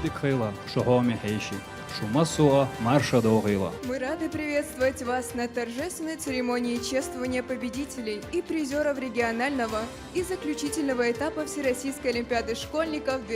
Эдик Хейла, Шогоми Хейши, Шумасуа, Марша Догила. Мы рады приветствовать вас на торжественной церемонии чествования победителей и призеров регионального и заключительного этапа Всероссийской Олимпиады школьников в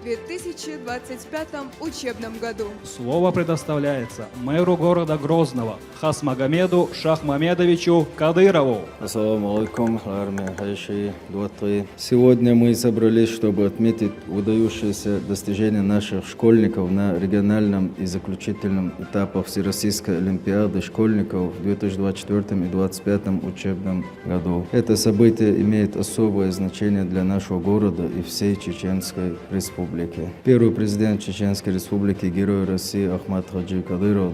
2024-2025 учебном году. Слово предоставляется мэру города Грозного Хасмагомеду Шахмамедовичу Кадырову. Ассаламу алейкум, армия Хайши, 23. Сегодня мы собрались, чтобы отметить выдающиеся достижения наших школьников на региональном и заключительном этапах Всероссийской Олимпиады школьников в 2024 и 2025 учебном году. Это событие имеет особое значение для нашего города и всей Чеченской Республики. Первый президент Чеченской Республики, герой России Ахмад Хаджи Кадыров,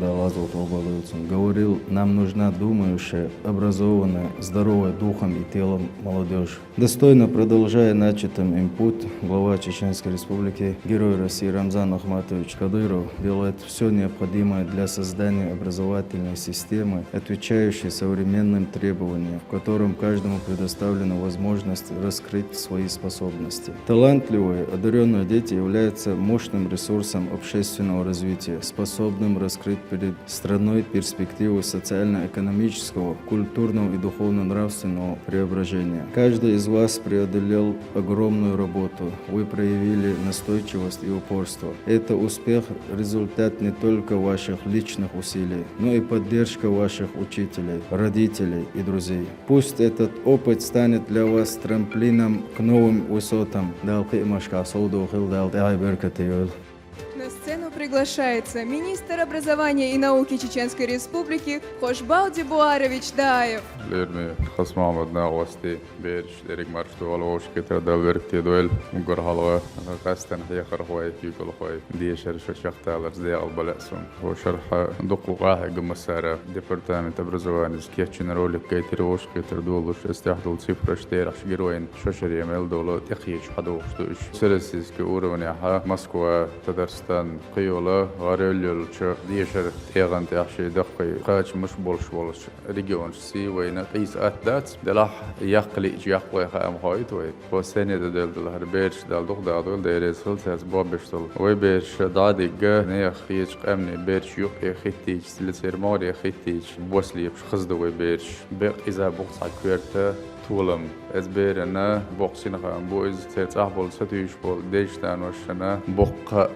говорил: нам нужна думающая, образованная, здоровая духом и телом молодежь. Достойно продолжая начатым им путь, глава Чеченской Республики, герой России Рамзан Ахматович Кадыров делает все необходимое для создания образовательной системы, отвечающей современным требованиям, в котором каждому предоставлена возможность раскрыть свои способности. Талантливые, одаренные дети являются мощным ресурсом общественного развития, способным раскрыть перед страной перспективы социально-экономического, культурного и духовно-нравственного преображения. Каждый из вас преодолел огромную работу. Вы проявили настойчивость и упорство. Это успех – результат не только ваших личных усилий, но и поддержка ваших учителей, родителей и друзей. Пусть этот опыт станет для вас трамплином к новым высотам. На сцену приглашается министр образования и науки Чеченской Республики Хошбалди Буарович Даев. Лерми хасмамадна гости берш дерек маршту алош кетер далверти дуэл мугархалва кастан хяхар хвай фикул хвай дешер шахталар зеал баласун وشرح دقوقها جمسارة департамент образования скетчен ролик كيتروش كيتر دولش استحدل صفر اشتير شجروين ششر يمل دولة تخيش حدوش دوش سلسيس كأوروني ها مسكوا تدرستان قيولا غاريليول شو ديشر تيغان تحشي دقي قاش مش بولش ريجيون سي وين قيس أتدات دلح يقلي يقوي خام خايت وين وسنة دل هربيرش دل دق دل ديرس هلتاز بابشتل ويبيرش دادي جا نيخ يج قمني بيرش يق يختيج سلسير ماري يختيج بوسلي بش خزد ويبيرش بق إذا بقص عكورته طولم از بيرنا بوقسين خام بوز تتصاحبول ستيش بول ديشتان وشنا بق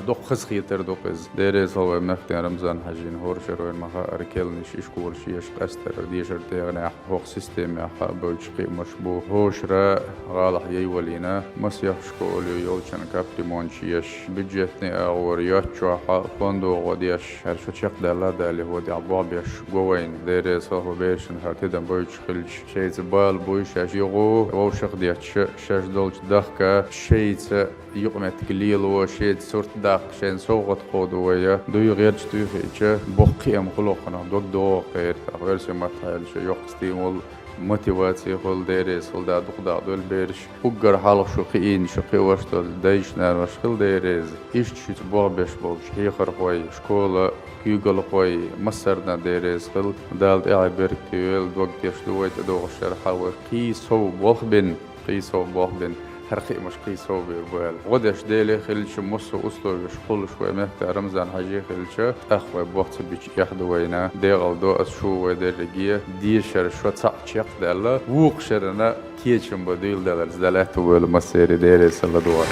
دق خز خيتر دقز ديرس هو مفتين رمزان حجين هورشر وين مخا أركيلنش إشكول شيش قستر ديشر تيغني حق سيستم يحا بوجقي مشبو هوشرا غالح يولينا مسيح شكول يولشن كابريمون شيش بجتني أور ياتشو حا فندو وديش هرشو تشق دالا دالي هو دي عبابيش قوين ديرس هو بيشن هاتدن بوجقلش شيز بال بويش يغو ووشق ديش شاش دولش دخكا شيز يقمت قليل وشيد صورت داق شين سوغت قودوية دوي غيرش دوي خيجة بوقي أم خلوقنا دوق غير تغيرش متحيل شو يقستيمول موتيفاتي خل ديريس خل دا دق دول بيرش وقر حالق شقيين شقي واشتل دايشنار واشخل ديريز إيش تشيت بوغبش بولش هيخر خوي شكولا كيوغل خوي مصرنا ديريز خل دالت اعي بيركتيويل دوق تيشلويت دوغ الشرحة وقيس هو بوغبن هرقي مش قيسو بيربوال غدش ديلي خلش مصو أصلو يشقل شوي مهتا رمزان حاجي خلشة أخوة بوقت بيش يحدو وينا ديغل دو أسشو ويدرقية ديشر شو تساقشيق دالا ووق شرنا كيشن بديل دالر زدالاتو بيلو مسيري ديري سلا دوار